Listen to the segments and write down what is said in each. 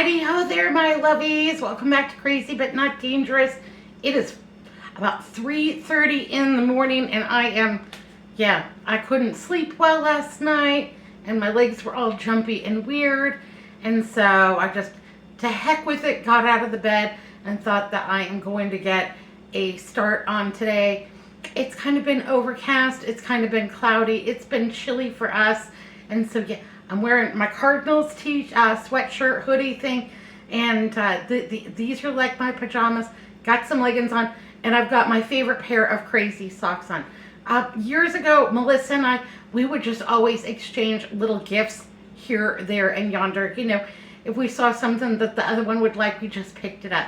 Heidi ho there, my lovies. Welcome back to Crazy But Not Dangerous. It is about 3:30 in the morning and I couldn't sleep well last night and my legs were all jumpy and weird. And so I just, to heck with it, got out of the bed and thought that I am going to get a start on today. It's kind of been overcast. It's kind of been cloudy. It's been chilly for us. And so yeah, I'm wearing my Cardinals sweatshirt, hoodie thing, and these are like my pajamas. Got some leggings on, and I've got my favorite pair of crazy socks on. Years ago, Melissa and I, we would just always exchange little gifts here, there, and yonder. You know, if we saw something that the other one would like, we just picked it up.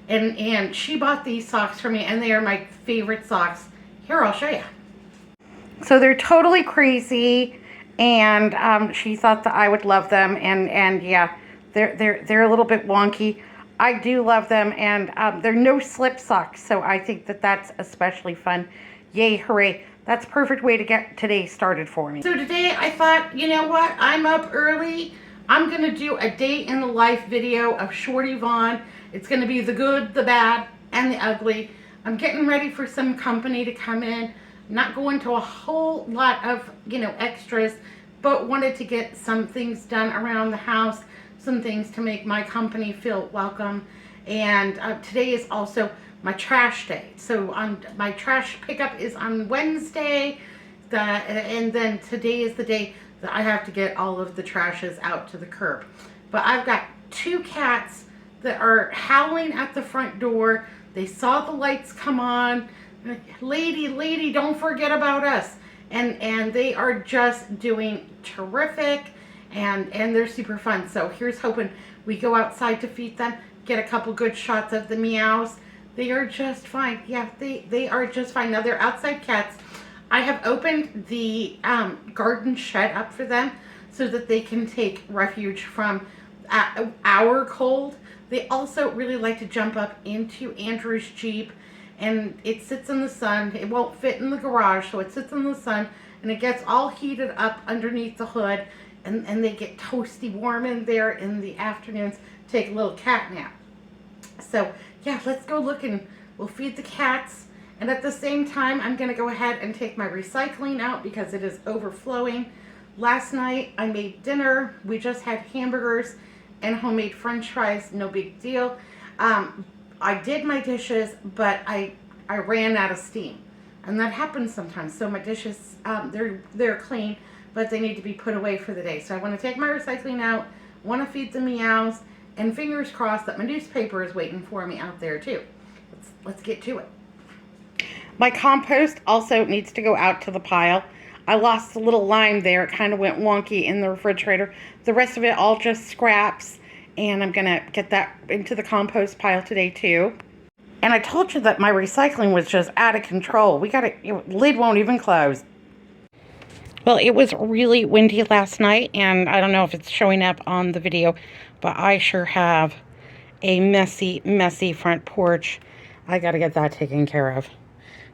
And she bought these socks for me, and they are my favorite socks. Here, I'll show you. So they're totally crazy. And she thought that I would love them, and yeah, they're a little bit wonky. I do love them, and they're no slip socks, so I think that that's especially fun. Yay, hooray! That's a perfect way to get today started for me. So today I thought, you know what? I'm up early. I'm gonna do a day in the life video of Shorty Vaughn. It's gonna be the good, the bad, and the ugly. I'm getting ready for some company to come in. Not going to a whole lot of, extras, but wanted to get some things done around the house, some things to make my company feel welcome. And today is also my trash day. So my trash pickup is on Wednesday, and then today is the day that I have to get all of the trashes out to the curb. But I've got two cats that are howling at the front door. They saw the lights come on. Lady, don't forget about us. And they are just doing terrific, and they're super fun. So here's hoping we go outside to feed them, get a couple good shots of the meows. They are just fine. Yeah, they are just fine. Now they're outside cats. I have opened the garden shed up for them so that they can take refuge from our cold. They also really like to jump up into Andrew's Jeep, and it sits in the sun. It won't fit in the garage, so it sits in the sun, and it gets all heated up underneath the hood, and they get toasty warm in there in the afternoons. Take a little cat nap. So yeah, let's go look, and we'll feed the cats, and at the same time I'm gonna go ahead and take my recycling out because it is overflowing. Last night I made dinner. We just had hamburgers and homemade french fries. No big deal. I did my dishes, but I ran out of steam, and that happens sometimes. So my dishes, they're clean, but they need to be put away for the day. So I want to take my recycling out, want to feed the meows, and fingers crossed that my newspaper is waiting for me out there too. Let's get to it. My compost also needs to go out to the pile. I lost a little lime there. It kind of went wonky in the refrigerator. The rest of it all just scraps. And I'm going to get that into the compost pile today too. And I told you that my recycling was just out of control. Lid won't even close. Well, it was really windy last night, and I don't know if it's showing up on the video, but I sure have a messy, messy front porch. I got to get that taken care of.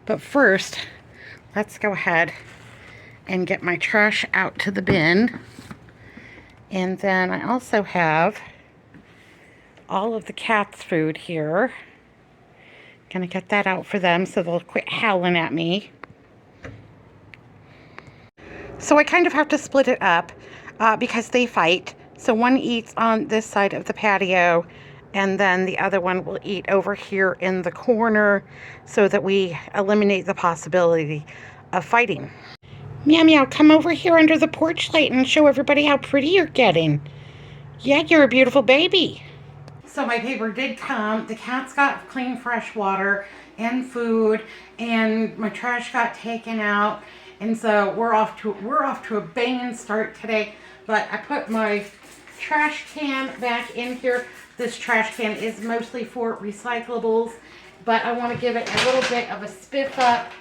But first, let's go ahead and get my trash out to the bin. And then I also have all of the cats' food here. Gonna get that out for them so they'll quit howling at me. So I kind of have to split it up because they fight. So one eats on this side of the patio, and then the other one will eat over here in the corner so that we eliminate the possibility of fighting. Meow meow, come over here under the porch light and show everybody how pretty you're getting. Yeah, you're a beautiful baby. So my paper did come. The cats got clean, fresh water and food, and my trash got taken out. And so we're off to a banging start today. But I put my trash can back in here. This trash can is mostly for recyclables, but I want to give it a little bit of a spiff up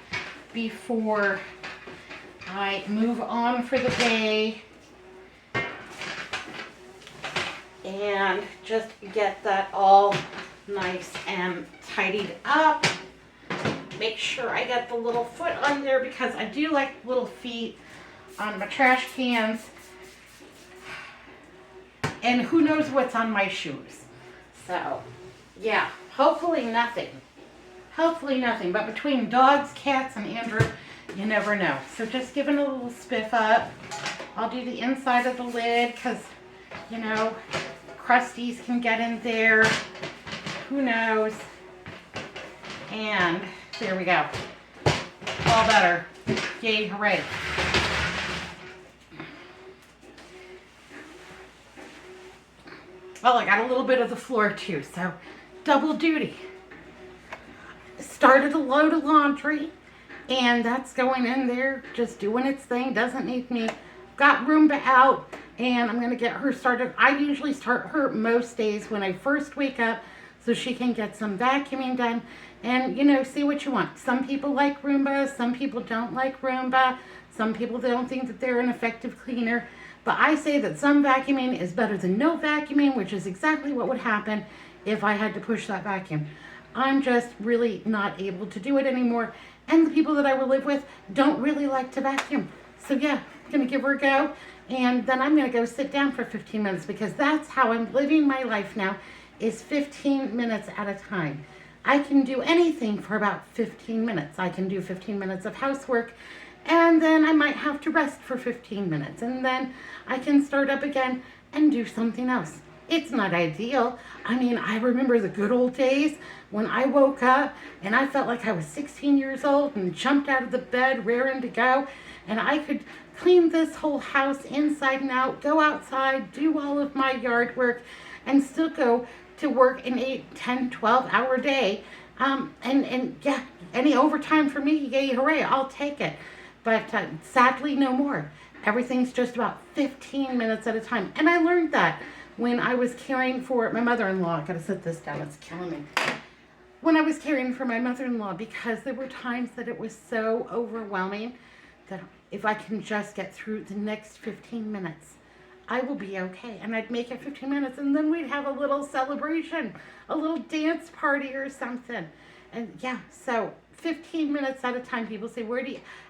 before I move on for the day. And just get that all nice and tidied up. Make sure I got the little foot on there because I do like little feet on my trash cans. And who knows what's on my shoes. So, yeah, hopefully nothing. Hopefully nothing. But between dogs, cats, and Andrew, you never know. So just giving a little spiff up. I'll do the inside of the lid because, you know, crusties can get in there. Who knows? And there we go. All better. Yay, hooray. Well, I got a little bit of the floor too, so double duty. Started a load of laundry, and that's going in there, just doing its thing, doesn't need me. Got Roomba out, and I'm going to get her started. I usually start her most days when I first wake up so she can get some vacuuming done and, you know, see what you want. Some people like Roomba, some people don't like Roomba, some people don't think that they're an effective cleaner. But I say that some vacuuming is better than no vacuuming, which is exactly what would happen if I had to push that vacuum. I'm just really not able to do it anymore. And the people that I will live with don't really like to vacuum. So yeah, I'm going to give her a go. And then I'm going to go sit down for 15 minutes because that's how I'm living my life now, is 15 minutes at a time. I can do anything for about 15 minutes. I can do 15 minutes of housework, and then I might have to rest for 15 minutes, and then I can start up again and do something else. It's not ideal. I mean, I remember the good old days when I woke up and I felt like I was 16 years old and jumped out of the bed raring to go, and I could clean this whole house inside and out, go outside, do all of my yard work, and still go to work an 8, 10, 12-hour day. And yeah, any overtime for me, yay, hooray, I'll take it. But sadly, no more. Everything's just about 15 minutes at a time. And I learned that when I was caring for my mother-in-law. I gotta sit this down, it's killing me. When I was caring for my mother-in-law, because there were times that it was so overwhelming that if I can just get through the next 15 minutes, I will be okay. And I'd make it 15 minutes, and then we'd have a little celebration, a little dance party or something. And yeah, so 15 minutes at a time. People say,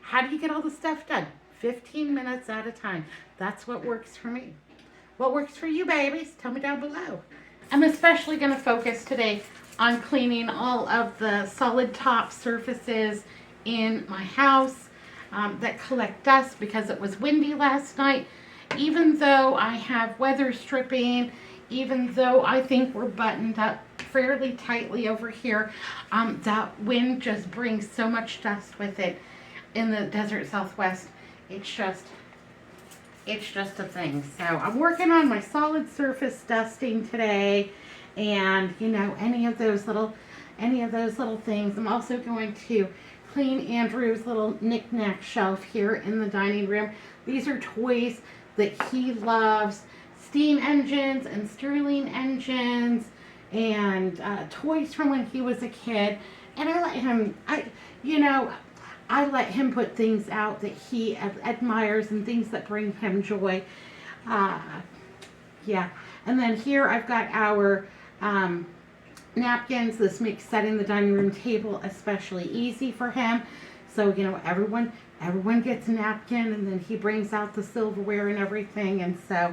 how do you get all the stuff done? 15 minutes at a time. That's what works for me. What works for you, babies? Tell me down below. I'm especially going to focus today on cleaning all of the solid top surfaces in my house that collect dust because it was windy last night. Even though I have weather stripping, even though I think we're buttoned up fairly tightly over here, that wind just brings so much dust with it in the desert Southwest. It's just a thing. So I'm working on my solid surface dusting today, and you know, any of those little things. I'm also going to clean Andrew's little knick-knack shelf here in the dining room. These are toys that he loves, steam engines and Stirling engines, and toys from when he was a kid. And I let him, I let him put things out that he admires and things that bring him joy. Yeah. And then here I've got our napkins. This makes setting the dining room table especially easy for him. So, you know, everyone gets a napkin, and then he brings out the silverware and everything. And so,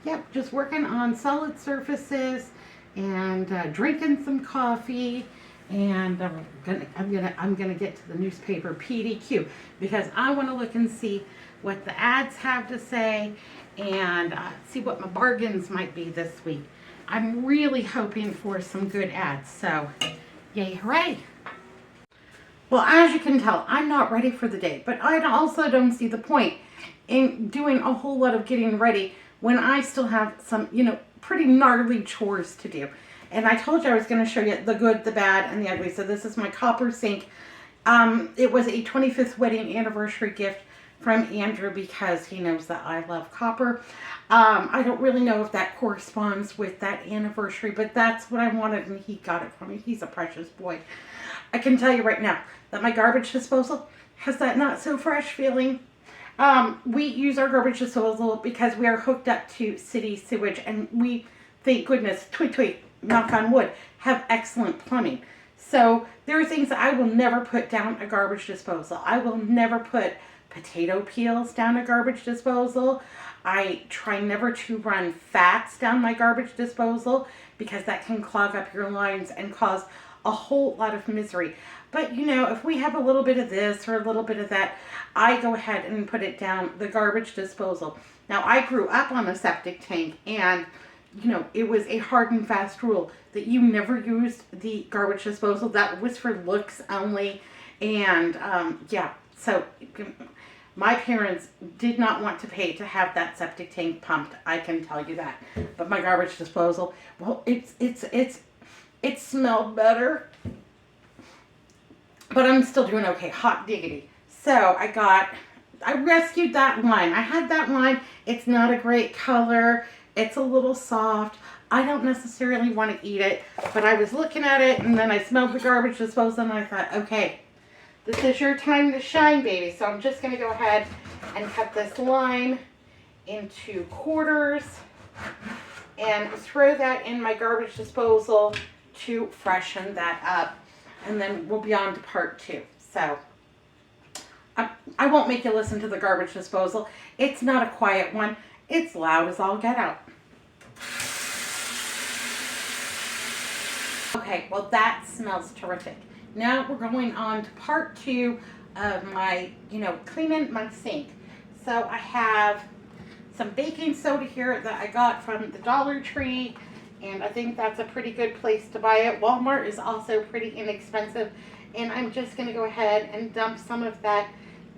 yep, just working on solid surfaces and drinking some coffee. And I'm gonna get to the newspaper PDQ because I want to look and see what the ads have to say and see what my bargains might be this week. I'm really hoping for some good ads. So, yay, hooray! Well, as you can tell, I'm not ready for the day, but I also don't see the point in doing a whole lot of getting ready when I still have some, you know, pretty gnarly chores to do. And I told you I was going to show you the good, the bad, and the ugly. So this is my copper sink. It was a 25th wedding anniversary gift from Andrew because he knows that I love copper. I don't really know if that corresponds with that anniversary, but that's what I wanted, and he got it for me. He's a precious boy. I can tell you right now that my garbage disposal has that not so fresh feeling. We use our garbage disposal because we are hooked up to city sewage, and we, thank goodness, tweet, tweet, knock on wood, have excellent plumbing. So there are things that I will never put down a garbage disposal. I will never put potato peels down a garbage disposal. I try never to run fats down my garbage disposal because that can clog up your lines and cause a whole lot of misery. But you know, if we have a little bit of this or a little bit of that, I go ahead and put it down the garbage disposal. Now, I grew up on a septic tank, and you know, it was a hard and fast rule that you never used the garbage disposal. That was for looks only. And yeah, so my parents did not want to pay to have that septic tank pumped. I can tell you that. But my garbage disposal, well, it smelled better. But I'm still doing okay. Hot diggity. So I rescued that lime. I had that lime. It's not a great color. It's a little soft. I don't necessarily want to eat it, but I was looking at it and then I smelled the garbage disposal and I thought, okay, this is your time to shine, baby. So I'm just going to go ahead and cut this lime into quarters and throw that in my garbage disposal to freshen that up. And then we'll be on to part 2. So I won't make you listen to the garbage disposal. It's not a quiet one. It's loud as all get out. Okay, well that smells terrific. Now we're going on to part 2 of my, cleaning my sink. So I have some baking soda here that I got from the Dollar Tree, and I think that's a pretty good place to buy it. Walmart is also pretty inexpensive, and I'm just going to go ahead and dump some of that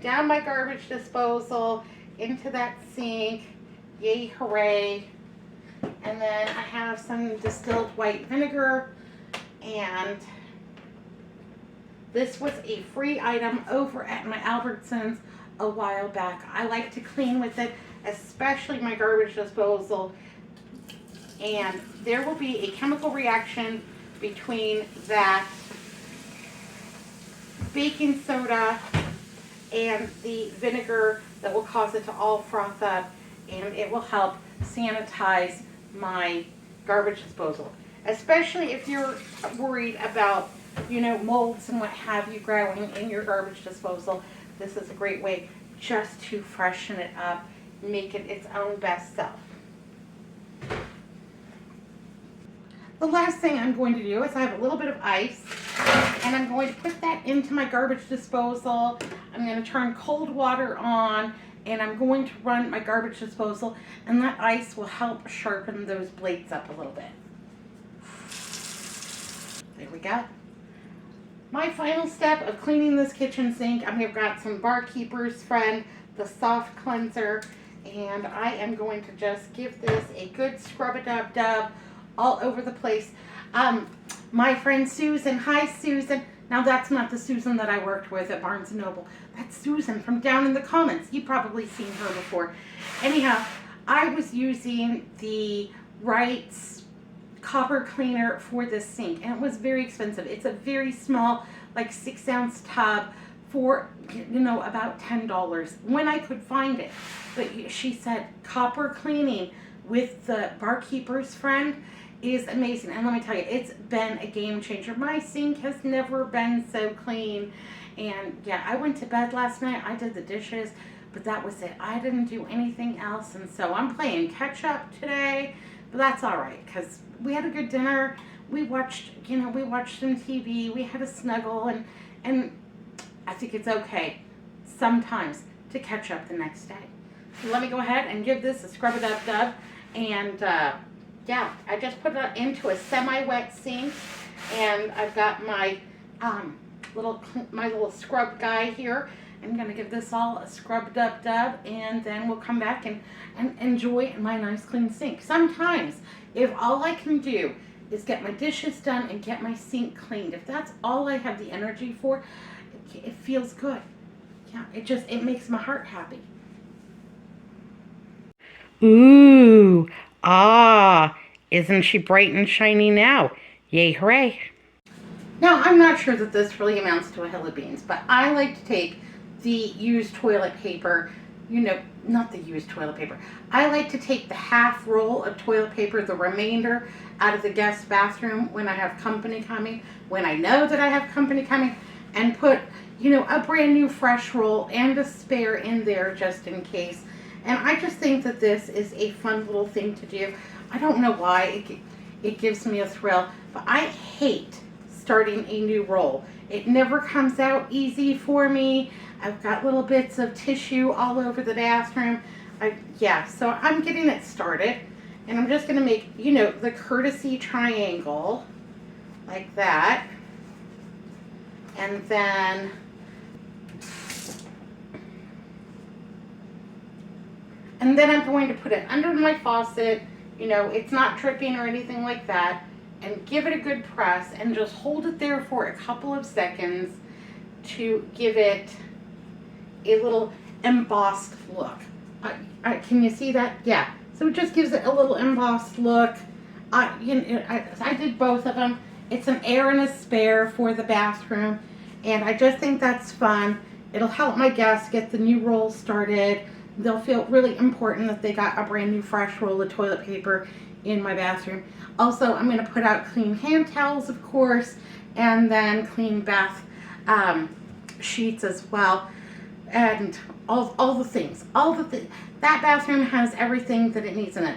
down my garbage disposal into that sink. Yay, hooray. And then I have some distilled white vinegar, and this was a free item over at my Albertsons a while back. I like to clean with it, especially my garbage disposal, and there will be a chemical reaction between that baking soda and the vinegar that will cause it to all froth up, and it will help sanitize my garbage disposal, especially if you're worried about molds and what have you growing in your garbage disposal. This is a great way just to freshen it up, make it its own best self. The last thing I'm going to do is I have a little bit of ice, and I'm going to put that into my garbage disposal. I'm going to turn cold water on, and I'm going to run my garbage disposal, and that ice will help sharpen those blades up a little bit. There we go. My final step of cleaning this kitchen sink, I've got some Barkeeper's Friend, the soft cleanser, and I am going to just give this a good scrub-a-dub-dub all over the place. My friend Susan, hi Susan. Now that's not the Susan that I worked with at Barnes & Noble. That's Susan from down in the comments. You've probably seen her before. Anyhow, I was using the Wright's copper cleaner for this sink, and it was very expensive. It's a very small, like 6-ounce tub for, about $10 when I could find it. But she said copper cleaning with the Barkeeper's Friend is amazing, and let me tell you, it's been a game changer. My sink has never been so clean, and yeah, I went to bed last night, I did the dishes, but that was it. I didn't do anything else, and so I'm playing catch up today, but that's all right, because we had a good dinner. We watched, some TV, we had a snuggle, and I think it's okay sometimes to catch up the next day. So let me go ahead and give this a scrub-a-dub-dub, and yeah, I just put it into a semi-wet sink, and I've got my little scrub guy here. I'm gonna give this all a scrub-dub-dub, and then we'll come back and enjoy my nice clean sink. Sometimes, if all I can do is get my dishes done and get my sink cleaned, if that's all I have the energy for, it feels good. Yeah, it makes my heart happy. Ooh, isn't she bright and shiny now? Yay, hooray. Now, I'm not sure that this really amounts to a hill of beans, but I like to take the used toilet paper, not the used toilet paper. I like to take the half roll of toilet paper, the remainder, out of the guest bathroom when I have company coming, when I know that I have company coming, and put, you know, a brand new fresh roll and a spare in there just in case. And I just think that this is a fun little thing to do. I don't know why it gives me a thrill, but I hate starting a new roll. It never comes out easy for me. I've got little bits of tissue all over the bathroom. Yeah, so I'm getting it started. And I'm just gonna make, you know, the courtesy triangle like that. And then I'm going to put it under my faucet. You know, it's not dripping or anything like that. And give it a good press and just hold it there for a couple of seconds to give it a little embossed look. Can you see that? Yeah. So it just gives it a little embossed look. I did both of them. It's an air and a spare for the bathroom. And I just think that's fun. It'll help my guests get the new roll started. They'll feel really important that they got a brand new fresh roll of toilet paper in my bathroom. Also, I'm going to put out clean hand towels, of course, and then clean bath sheets as well. And all the things. That bathroom has everything that it needs in it.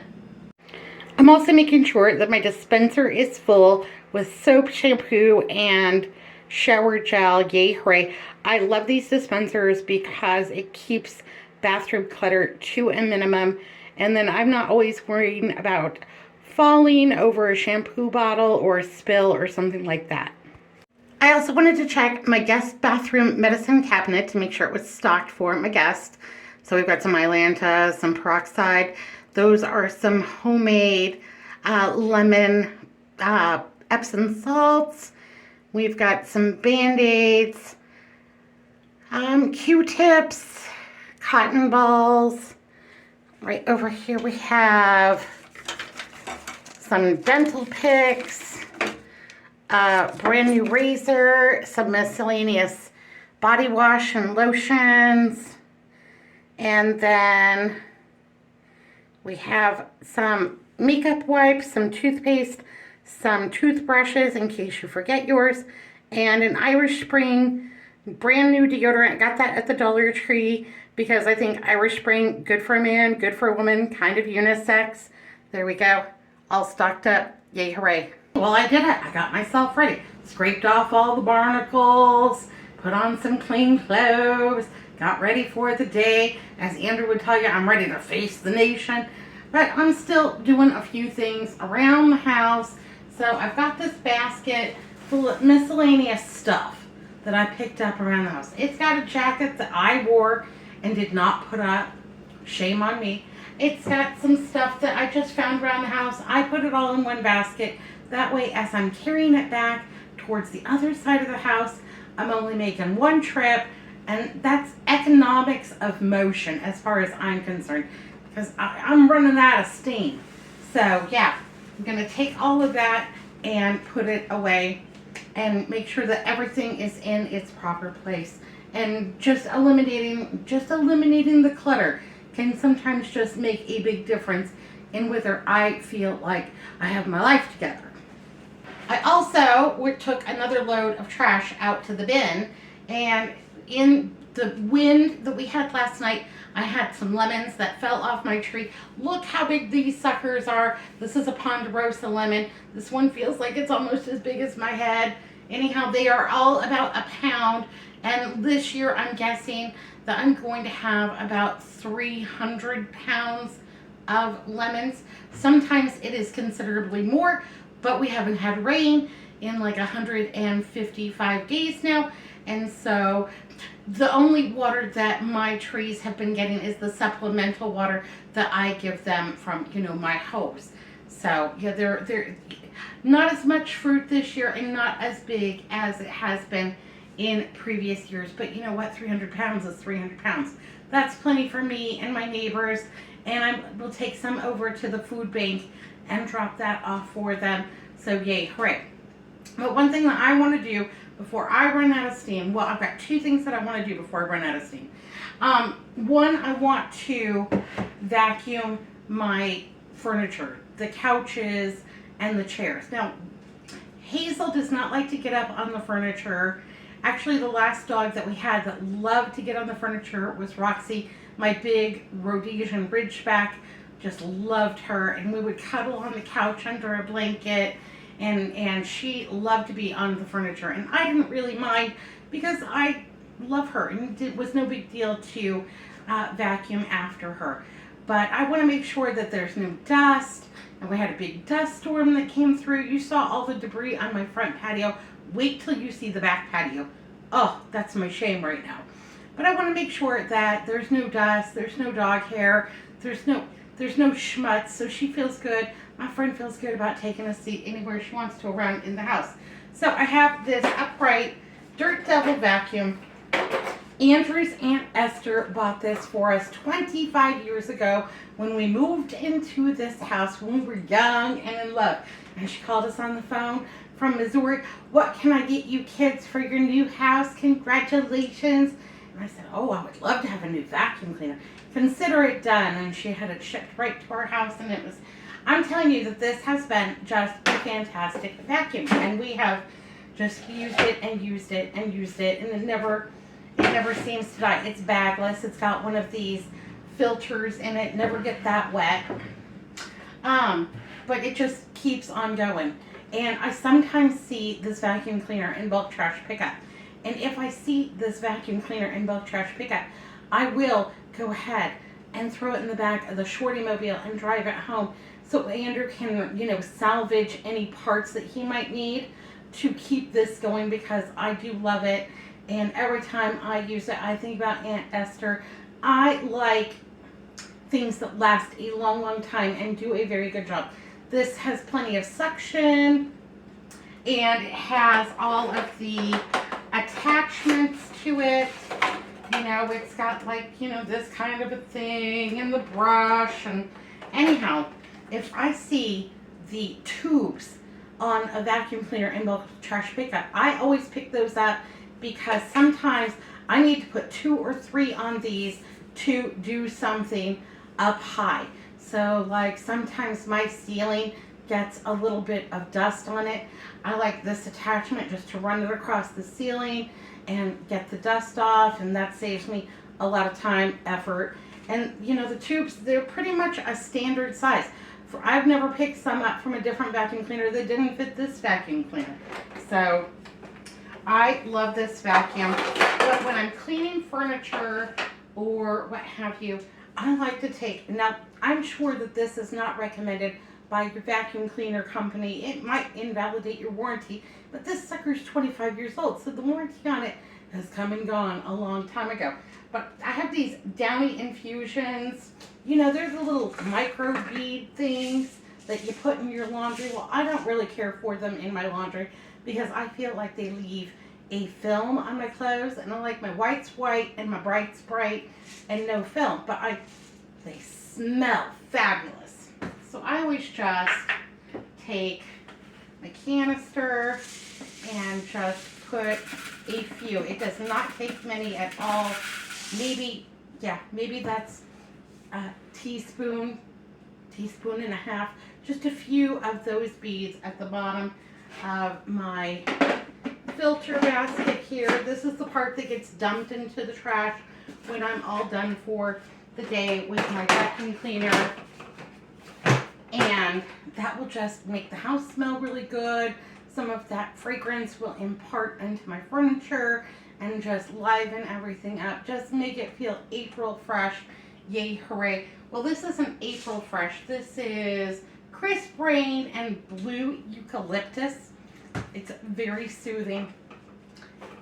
I'm also making sure that my dispenser is full with soap, shampoo, and shower gel. Yay, hooray. I love these dispensers because it keeps bathroom clutter to a minimum. And then I'm not always worrying about falling over a shampoo bottle or a spill or something like that. I also wanted to check my guest bathroom medicine cabinet to make sure it was stocked for my guest. So we've got some Mylanta, some peroxide. Those are some homemade lemon Epsom salts. We've got some Band-Aids, Q-tips, cotton balls. Right over here we have some dental picks, a brand new razor, some miscellaneous body wash and lotions, and then we have some makeup wipes, some toothpaste, some toothbrushes in case you forget yours, and an Irish Spring brand new deodorant. Got that at the Dollar Tree because I think Irish Spring, good for a man, good for a woman, kind of unisex. There we go. All stocked up. Yay, hooray. Well, I did it. I got myself ready. Scraped off all the barnacles, put on some clean clothes, got ready for the day. As Andrew would tell you, I'm ready to face the nation. But I'm still doing a few things around the house. So I've got this basket full of miscellaneous stuff that I picked up around the house. It's got a jacket that I wore and did not put up. Shame on me. It's got some stuff that I just found around the house. I put it all in one basket. That way, as I'm carrying it back towards the other side of the house, I'm only making one trip. And that's economics of motion as far as I'm concerned. Because I'm running out of steam. So, yeah, I'm going to take all of that and put it away and make sure that everything is in its proper place. And just eliminating the clutter can sometimes just make a big difference in whether I feel like I have my life together. I also took another load of trash out to the bin, and in the wind that we had last night, I had some lemons that fell off my tree. Look how big these suckers are. This is a Ponderosa lemon. This one feels like it's almost as big as my head. Anyhow, they are all about a pound. And this year, I'm guessing that I'm going to have about 300 pounds of lemons. Sometimes it is considerably more, but we haven't had rain in like 155 days now. And so the only water that my trees have been getting is the supplemental water that I give them from, my hose. So yeah, they're not as much fruit this year and not as big as it has been in previous years. But you know what? 300 pounds is 300 pounds. That's plenty for me and my neighbors. And I will take some over to the food bank and drop that off for them. So yay, hooray. But one thing that I want to do before I run out of steam, well, I've got two things that I want to do before I run out of steam. One, I want to vacuum my furniture, the couches and the chairs. Now, Hazel does not like to get up on the furniture Actually, the last dog that we had that loved to get on the furniture was Roxy, my big Rhodesian Ridgeback. Just loved her, and we would cuddle on the couch under a blanket, and she loved to be on the furniture, and I didn't really mind because I love her, and it was no big deal to vacuum after her. But I want to make sure that there's no dust, and we had a big dust storm that came through. You saw all the debris on my front patio. Wait till you see the back patio. Oh, that's my shame right now. But I want to make sure that there's no dust, there's no dog hair, there's no schmutz, so she feels good. My friend feels good about taking a seat anywhere she wants to around in the house. So I have this upright Dirt Devil vacuum. Andrew's Aunt Esther bought this for us 25 years ago when we moved into this house when we were young and in love. And she called us on the phone from Missouri. What can I get you kids for your new house? Congratulations. And I said, oh, I would love to have a new vacuum cleaner. Consider it done. And she had it shipped right to our house, and it was, I'm telling you that this has been just a fantastic vacuum. And we have just used it and used it and used it, and it never seems to die. It's bagless. It's got one of these filters in it. Never get that wet. But it just keeps on going. And I sometimes see this vacuum cleaner in bulk trash pickup. And if I see this vacuum cleaner in bulk trash pickup, I will go ahead and throw it in the back of the Shorty Mobile and drive it home so Andrew can, salvage any parts that he might need to keep this going, because I do love it. And every time I use it, I think about Aunt Esther. I like things that last a long, long time and do a very good job. This has plenty of suction, and it has all of the attachments to it. It's got this kind of a thing, and the brush, and anyhow, if I see the tubes on a vacuum cleaner in bulk trash pickup, I always pick those up, because sometimes I need to put 2 or 3 on these to do something up high. So sometimes my ceiling gets a little bit of dust on it. I like this attachment just to run it across the ceiling and get the dust off, and that saves me a lot of time, effort. And the tubes, they're pretty much a standard size. I've never picked some up from a different vacuum cleaner that didn't fit this vacuum cleaner. So I love this vacuum. But when I'm cleaning furniture or what have you, I like to take, now I'm sure that this is not recommended by your vacuum cleaner company. It might invalidate your warranty, but this sucker's 25 years old, so the warranty on it has come and gone a long time ago. But I have these Downy infusions. They're the little micro bead things that you put in your laundry. Well, I don't really care for them in my laundry because I feel like they leave a film on my clothes, and I like my whites white and my brights bright and no film, but they smell fabulous. So I always just take my canister and just put a few. It does not take many at all. Maybe that's a teaspoon and a half. Just a few of those beads at the bottom of my filter basket here. This is the part that gets dumped into the trash when I'm all done for the day with my vacuum cleaner. And that will just make the house smell really good. Some of that fragrance will impart into my furniture and just liven everything up. Just make it feel April fresh. Yay, hooray. Well, this isn't April fresh. This is crisp rain and blue eucalyptus. It's very soothing.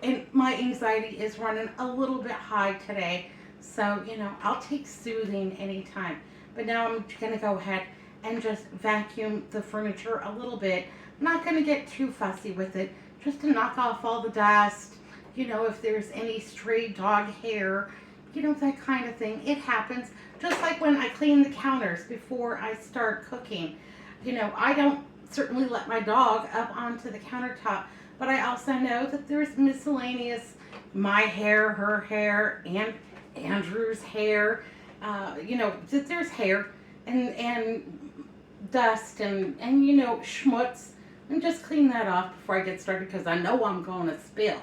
And my anxiety is running a little bit high today. So, I'll take soothing anytime. But now I'm going to go ahead and just vacuum the furniture a little bit. I'm not going to get too fussy with it, just to knock off all the dust. If there's any stray dog hair, that kind of thing. It happens. Just like when I clean the counters before I start cooking. I don't certainly let my dog up onto the countertop, but I also know that there's miscellaneous, my hair, her hair, and Andrew's hair. That there's hair and dust and schmutz, and just clean that off before I get started, because I know I'm going to spill.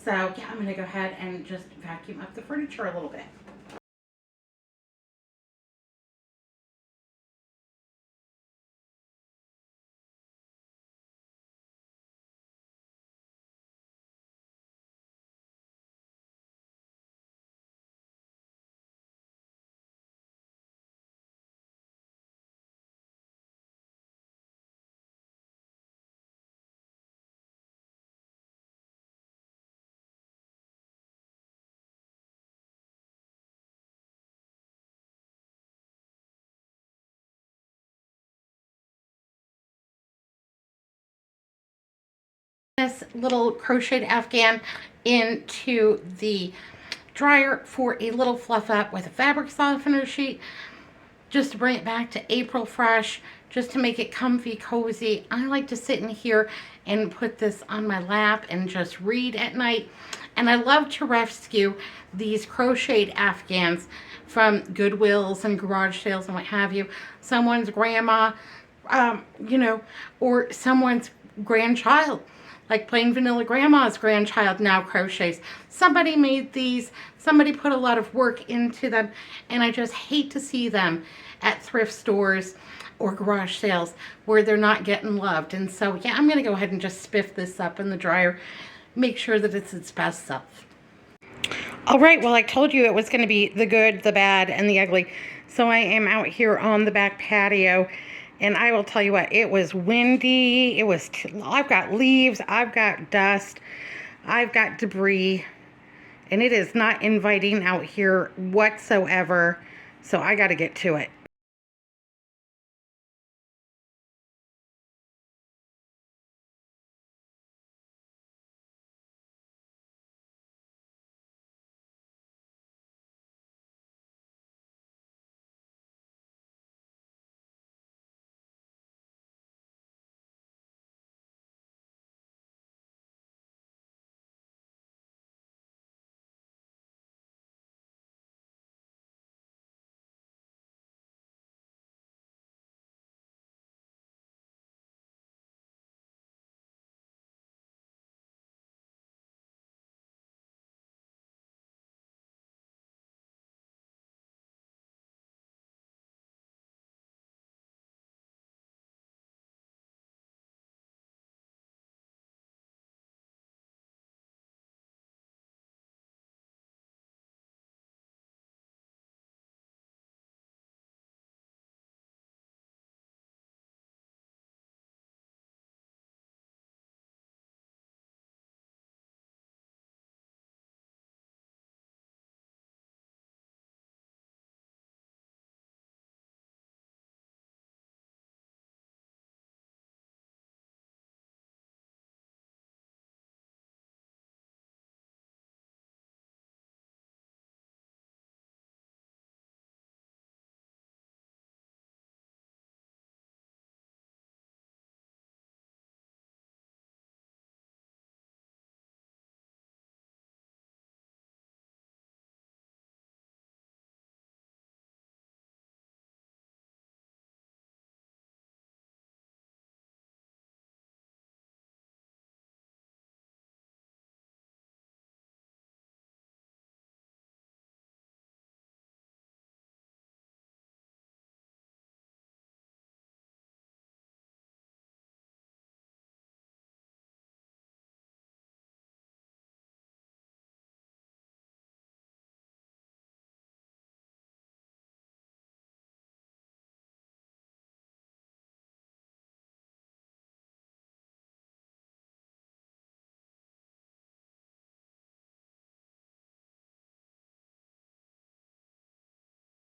So yeah, I'm going to go ahead and just vacuum up the furniture a little bit. This little crocheted Afghan into the dryer for a little fluff up with a fabric softener sheet, just to bring it back to April fresh, just to make it comfy, cozy. I like to sit in here and put this on my lap and just read at night. And I love to rescue these crocheted Afghans from Goodwills and garage sales and what have you. Someone's grandma, you know, or someone's grandchild, like plain vanilla grandma's grandchild now crochets. Somebody made these, somebody put a lot of work into them, and I just hate to see them at thrift stores or garage sales where they're not getting loved. And so yeah, I'm gonna go ahead and just spiff this up in the dryer, make sure that it's its best self. All right, well, I told you it was going to be the good, the bad, and the ugly. So I am out here on the back patio, and I will tell you what, it was windy. I've got leaves, I've got dust, I've got debris, and it is not inviting out here whatsoever. So I got to get to it.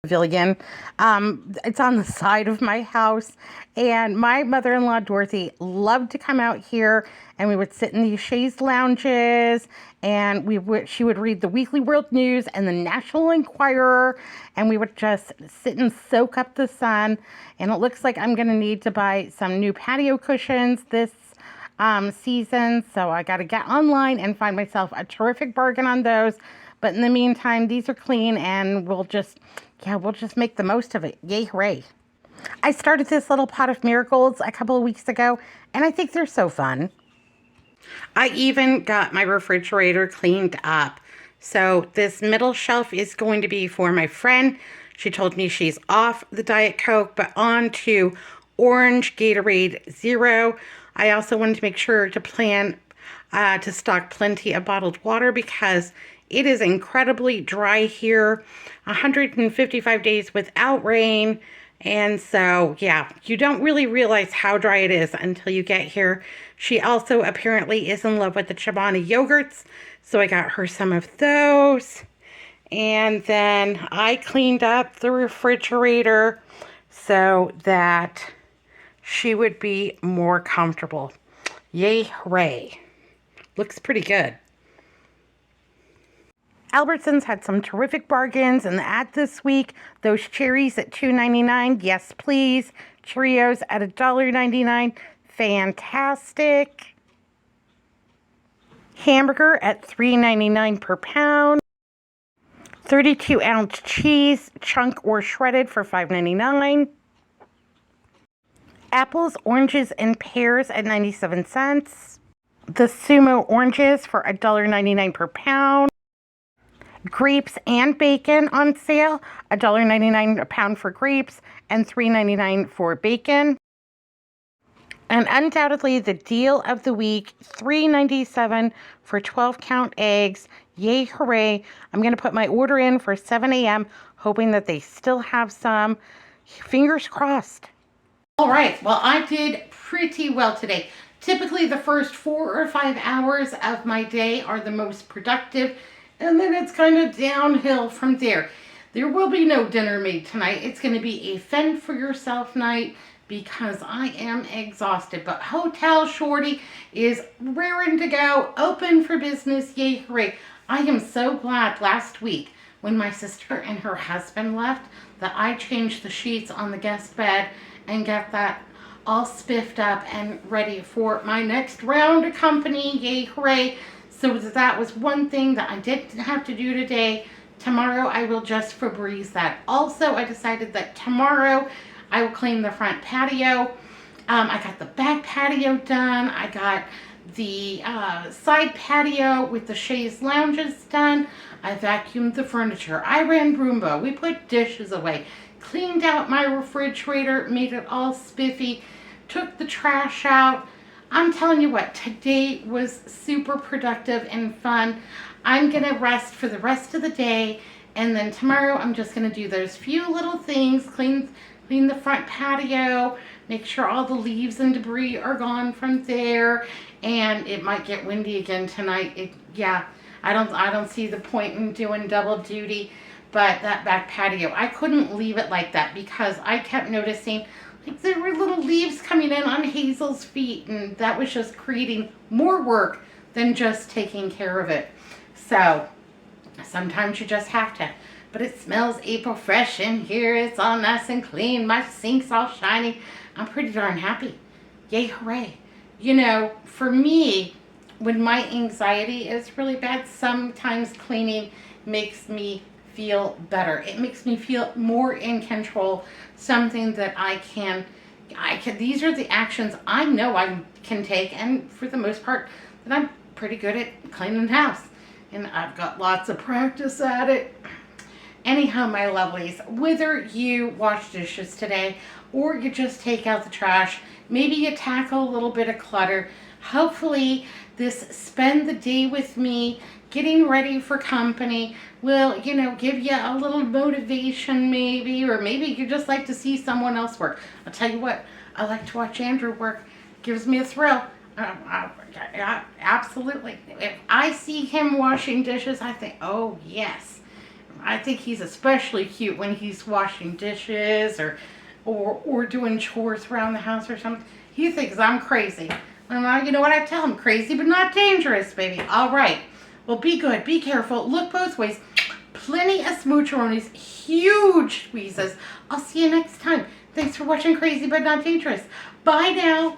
Pavilion. It's on the side of my house, and my mother-in-law Dorothy loved to come out here, and we would sit in these chaise lounges, and she would read the Weekly World News and the National Enquirer, and we would just sit and soak up the sun. And it looks like I'm going to need to buy some new patio cushions this season, so I got to get online and find myself a terrific bargain on those. But in the meantime, these are clean, and we'll just make the most of it. Yay, hooray. I started this little pot of miracles a couple of weeks ago, and I think they're so fun. I even got my refrigerator cleaned up. So this middle shelf is going to be for my friend. She told me she's off the Diet Coke, but on to orange Gatorade Zero. I also wanted to make sure to plan to stock plenty of bottled water because it is incredibly dry here. 155 days without rain. And so, yeah, you don't really realize how dry it is until you get here. She also apparently is in love with the Chobani yogurts, so I got her some of those. And then I cleaned up the refrigerator so that she would be more comfortable. Yay, hooray. Looks pretty good. Albertsons had some terrific bargains in the ad this week. Those cherries at $2.99, yes please. Cheerios at $1.99, fantastic. Hamburger at $3.99 per pound. 32-ounce cheese, chunk or shredded for $5.99. Apples, oranges, and pears at 97 cents. The Sumo oranges for $1.99 per pound. Grapes and bacon on sale, $1.99 a pound for grapes and $3.99 for bacon. And undoubtedly the deal of the week, $3.97 for 12-count eggs. Yay, hooray. I'm going to put my order in for 7 a.m., hoping that they still have some. Fingers crossed. All right, well, I did pretty well today. Typically, the first 4 or 5 hours of my day are the most productive, and then it's kind of downhill from there. There will be no dinner made tonight. It's going to be a fend for yourself night because I am exhausted. But Hotel Shorty is raring to go, open for business. Yay, hooray. I am so glad last week when my sister and her husband left that I changed the sheets on the guest bed and got that all spiffed up and ready for my next round of company. Yay, hooray. So that was one thing that I didn't have to do today. Tomorrow I will just Febreze that. Also, I decided that tomorrow I will clean the front patio. I got the back patio done. I got the side patio with the chaise lounges done. I vacuumed the furniture. I ran Roomba. We put dishes away. Cleaned out my refrigerator, made it all spiffy. Took the trash out. I'm telling you what, today was super productive and fun. I'm going to rest for the rest of the day, and then tomorrow I'm just going to do those few little things, clean the front patio, make sure all the leaves and debris are gone from there, and it might get windy again tonight. I don't see the point in doing double duty, but that back patio, I couldn't leave it like that because I kept noticing like there were little leaves coming in on Hazel's feet, and that was just creating more work than just taking care of it. So sometimes you just have to. But it smells April fresh in here. It's all nice and clean. My sink's all shiny. I'm pretty darn happy. Yay, hooray. You know, for me, when my anxiety is really bad, sometimes cleaning makes me feel better. It makes me feel more in control, something that I can, these are the actions I know I can take, and for the most part, that I'm pretty good at cleaning the house, and I've got lots of practice at it. Anyhow, my lovelies, whether you wash dishes today or you just take out the trash, maybe you tackle a little bit of clutter, hopefully this spend the day with me getting ready for company will, you know, give you a little motivation maybe, or maybe you just like to see someone else work. I'll tell you what, I like to watch Andrew work. Gives me a thrill. Absolutely. If I see him washing dishes, I think, oh yes. I think he's especially cute when he's washing dishes or doing chores around the house or something. He thinks I'm crazy. And you know what I tell him? Crazy but not dangerous, baby. All right. Well, be good. Be careful. Look both ways. Plenty of smoocheroonies. Huge squeezes. I'll see you next time. Thanks for watching Crazy but Not Dangerous. Bye now.